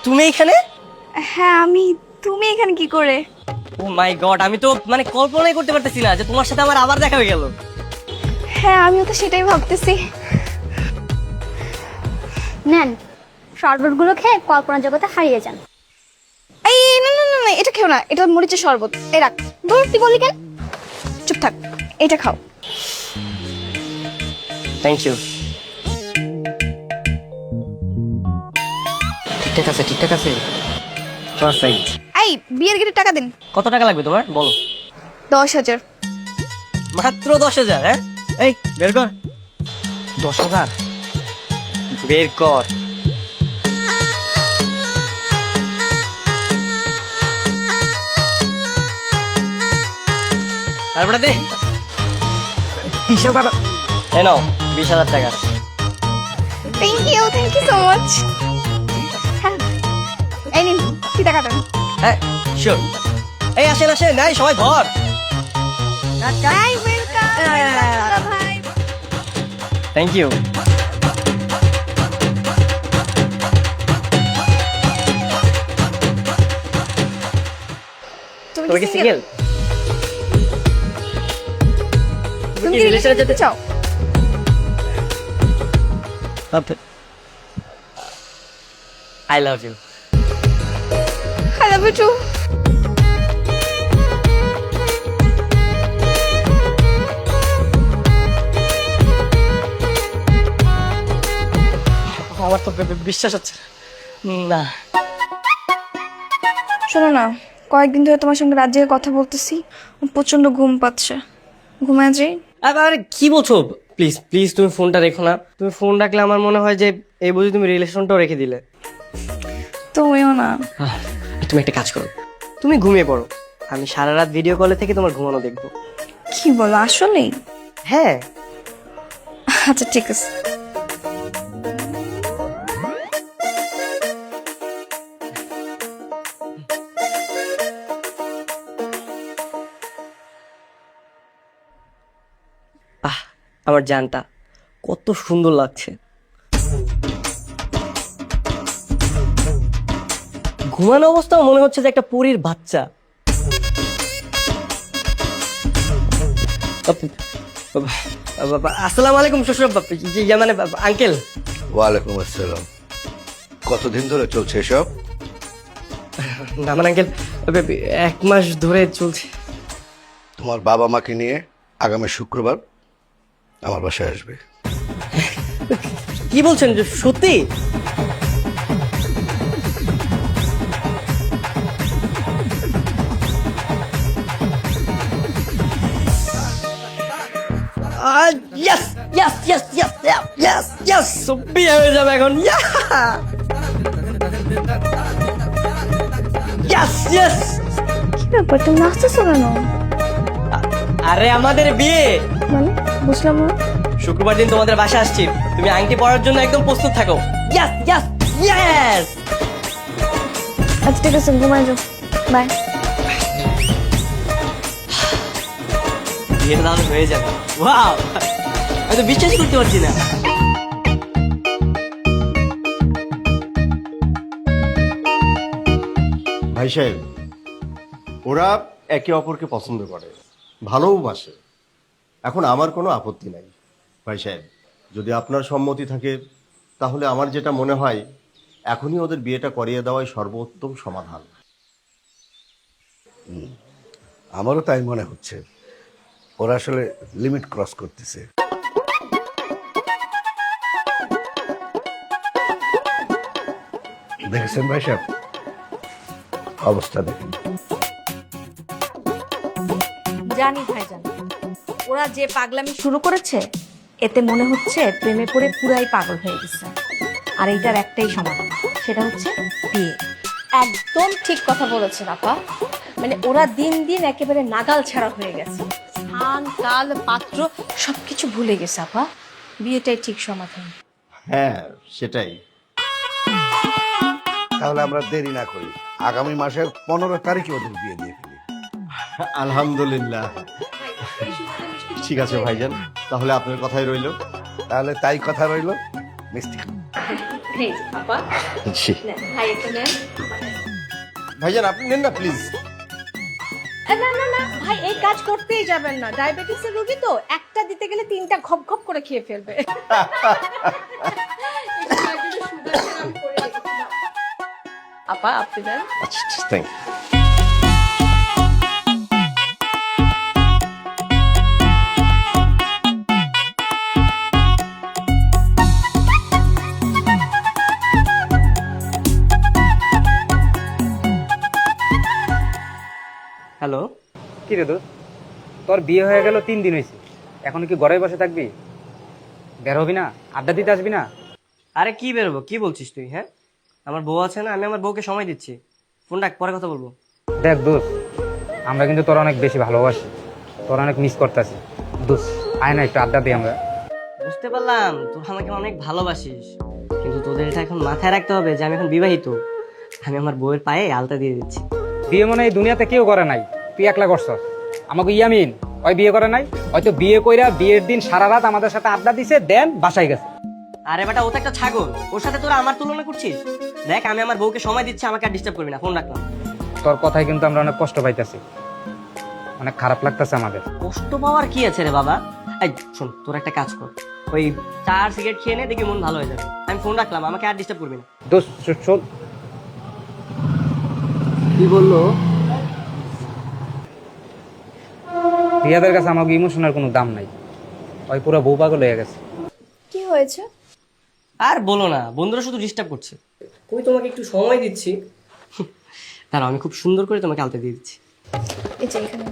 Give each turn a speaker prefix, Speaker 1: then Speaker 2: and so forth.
Speaker 1: তুমি এখানে?
Speaker 2: হ্যাঁ আমি। তুমি এখানে কি করে?
Speaker 1: ও মাই গড, আমি তো মানে কল্পনাই করতে পারতেছি না যে তোমার সাথে আমার আবার দেখা হয়ে গেল।
Speaker 2: হ্যাঁ আমিও তো সেটাই ভাবতেছি।
Speaker 3: নেন, শরবতগুলো খেয়ে কল্পনা জগতে হারিয়ে যান।
Speaker 2: এই না না না না, এটা খেও না, এটা মরিচের শরবত। এই রাখ।
Speaker 3: দূর, তুই বলি কেন?
Speaker 2: চুপ থাক, এটা খাও।
Speaker 1: Thank you. ঠিকঠাক আছে, ঠিকঠাক আছে। পারফেক্ট।
Speaker 2: এই বিয়ের গেটে টাকা দিন।
Speaker 1: কত টাকা লাগবে তোমার বলো?
Speaker 2: 10,000।
Speaker 1: মাত্র 10,000? হ্যাঁ, এই বের কর। 10,000 বের কর। তারপরে দে হিসাব কর। এই নাও 20,000 টাকা।
Speaker 2: Thank you so much. হ্যাঁ এই নিন ফিতা কাটেন।
Speaker 1: হ্যাঁ শিওর। এই আসেন আসেন, নাই সবাই ধর।
Speaker 2: হাই ওয়েলকাম ভাই।
Speaker 1: Thank you. তুমি কি সিঙ্গেল?
Speaker 2: তুমি কি রিলেশনে যেতে চাও?
Speaker 1: I love you.
Speaker 2: I love you too.
Speaker 1: আমার তো বিশ্বাস হচ্ছে না।
Speaker 2: শোনো না, কয়েকদিন ধরে তোমার সঙ্গে রাত জেগে কথা বলতেছি, প্রচন্ড ঘুম পাচ্ছে। ঘুমায় যাই।
Speaker 1: আরে কি বলছো? প্লিজ প্লিজ তুমি ফোনটা রেখো না। তুমি ফোন রাখলে আমার মনে হয় যে এই বুঝি তুমি রিলেশনটাও রেখে দিলে।
Speaker 2: তুমিও না।
Speaker 1: তুমি একটা কাজ করো, তুমি ঘুমিয়ে পড়ো, আমি সারা রাত ভিডিও কলে থেকে তোমার ঘুমানো দেখবো।
Speaker 2: কি বলো আসলেই?
Speaker 1: হ্যাঁ।
Speaker 2: আচ্ছা ঠিক আছে।
Speaker 1: আহ আমার জানটা কত সুন্দর লাগছে। ঘুমানো অবস্থাও মনে হচ্ছে যে একটা পরীর বাচ্চা। আসসালামু আলাইকুম শ্বশুর মানে আঙ্কেল।
Speaker 4: ওয়ালাইকুম আসসালাম। কতদিন ধরে চলছে এসব?
Speaker 1: না মানে আঙ্কেল 1 মাস ধরে চলছে।
Speaker 4: তোমার বাবা মাকে নিয়ে আগামী শুক্রবার আমার বাসায় আসবে।
Speaker 1: কি বলছেন, যে সত্যি? Yes yes yes yes yes yes, বিয়ে হয়ে যাবে এখন। Yes yes.
Speaker 2: কি ব্যাপার, তুমি নাচতেছো কেন?
Speaker 1: আরে আমাদের বিয়ে
Speaker 2: মানে বুঝলাম না।
Speaker 1: শুক্রবার দিন তোমাদের বাসা আসছি, তুমি আংটি পরার জন্য একদম প্রস্তুত থাকো। Yes yes yes.
Speaker 2: আচ্ছা ঠিক আছে, ঘুমায় যাও। বাই।
Speaker 1: বিয়েটা তাহলে হয়ে যাবে। ওয়াও, আমি তো বিশ্বাস করতে পারছি না।
Speaker 5: ভাই সাহেব, ওরা একে অপরকে পছন্দ করে, ভালোবাসে। এখন আমার কোনো আপত্তি নাই ভাই সাহেব, যদি আপনার সম্মতি থাকে তাহলে আমার যেটা মনে হয় এখনই ওদের বিয়েটা করিয়ে দেওয়াই সর্বোত্তম সমাধান।
Speaker 4: আমারও তাই মনে হচ্ছে, ওরা আসলে লিমিট ক্রস করতেছে। দেখেছেন ভাই সাহেব, অবস্থা দেখেন।
Speaker 6: জানি ভাইজান, ওরা যে পাগলামি শুরু করেছে এতে মনে হচ্ছে প্রেমে পড়ে পুরাই পাগল হয়ে গেছে। আর এইটার একটাই সমাধান, সেটা হচ্ছে বিয়ে। একদম ঠিক কথা বলেছেন আপা। মানে ওরা দিন দিন একেবারে নাগাল ছাড়া হয়ে গেছে, স্থান কাল পাত্র সবকিছু ভুলে গেছে আপা। বিয়েটাই ঠিক সমাধান।
Speaker 5: হ্যাঁ সেটাই।
Speaker 4: তাহলে আমরা দেরি না করি, আগামী মাসের 15 তারিখে ওদের বিয়ে দিয়ে ফেলি।
Speaker 5: আলহামদুলিল্লাহ। ঠিক আছে ভাইজান, তাহলে আপনার কথাই রইল।
Speaker 4: তাহলে তাই কথা রইল। মিষ্টি
Speaker 6: এই যে, আপা
Speaker 5: জি
Speaker 6: নেন, ভাই একটু নেন।
Speaker 5: ভাইজান আপনি নেন না প্লিজ।
Speaker 6: না না না ভাই, এই কাজ করতেই যাবেন না, ডায়াবেটিসের রোগী তো, একটা দিতে গেলে তিনটা ঘপ ঘপ করে খেয়ে ফেলবে। আপা আপনি দেন।
Speaker 5: আচ্ছা থ্যাংক ইউ।
Speaker 1: হ্যালো,
Speaker 7: কি রে দোস্ত, তোর বিয়ে হয়ে গেল 3 দিন হয়েছে, এখন কি ঘরে বসে থাকবি? বের হবি না? আড্ডা দিতে আসবি না?
Speaker 1: আরে কি বেরোবো, কি বলছিস তুই? হ্যাঁ, আমার বউ আছে না, আমি আমার বউকে সময় দিচ্ছি। ফোন রাখ, পরে কথা বলবো।
Speaker 7: দেখ দোস্ত, আমরা কিন্তু তোর অনেক বেশি ভালোবাসি, তোর অনেক মিস করতেছি। দোস্ত আয় না, একটু আড্ডা দিই আমরা।
Speaker 1: বুঝতে পারলাম তোর আমাকে অনেক ভালোবাসিস, কিন্তু তোদের এটা এখন মাথায় রাখতে হবে যে আমি এখন বিবাহিত। আমি আমার বউয়ের পায়ে আলতা দিয়ে দিচ্ছি।
Speaker 7: বিয়ে মনে হয় এই দুনিয়াতে কেউ করে নাই, তুই একলা করছস। আমাকে ইয়ামিন ওই বিয়ে করে নাই, হয়তো বিয়ে কইরা বিয়ের দিন সারা রাত আমাদের সাথে আড্ডা দিছে, দেন বাসায় গেছে।
Speaker 1: আরে বেটা, ও তো একটা ছাগল, ওর সাথে তোরা আমার তুলনা করছিস? দেখ, আমি আমার বউকে সময় দিচ্ছি, আমাকে আর ডিস্টার্ব করবি না। ফোন রাখলাম।
Speaker 7: তোর কথায় কিন্তু আমরা অনেক কষ্ট পাইতেছি, অনেক খারাপ লাগতেছে আমাদের।
Speaker 1: কষ্ট পাওয়ার কি আছে রে বাবা? এই শোন, তোর একটা কাজ কর, ওই 4 সিগারেট খেয়ে নে, দেখি মন ভালো হয়ে যাবে। আমি ফোন রাখলাম, আমাকে আর ডিস্টার্ব করবি না।
Speaker 7: দোস্ত শোন,
Speaker 1: কি বললো?
Speaker 7: রিয়াদের কাছে আমাকে ইমোশনের কোনো দাম নাই, ওই পুরো বউ পাগল হয়ে গেছে।
Speaker 2: কি হয়েছে?
Speaker 1: আর বলো না, বন্ধুরা শুধু ডিস্টার্ব করছে। আমি তোমাকে একটু সময় দিচ্ছি। দাঁড়াও, আমি খুব সুন্দর করে তোমাকে আলতা দিয়ে দিচ্ছি।
Speaker 2: এই যে এখানে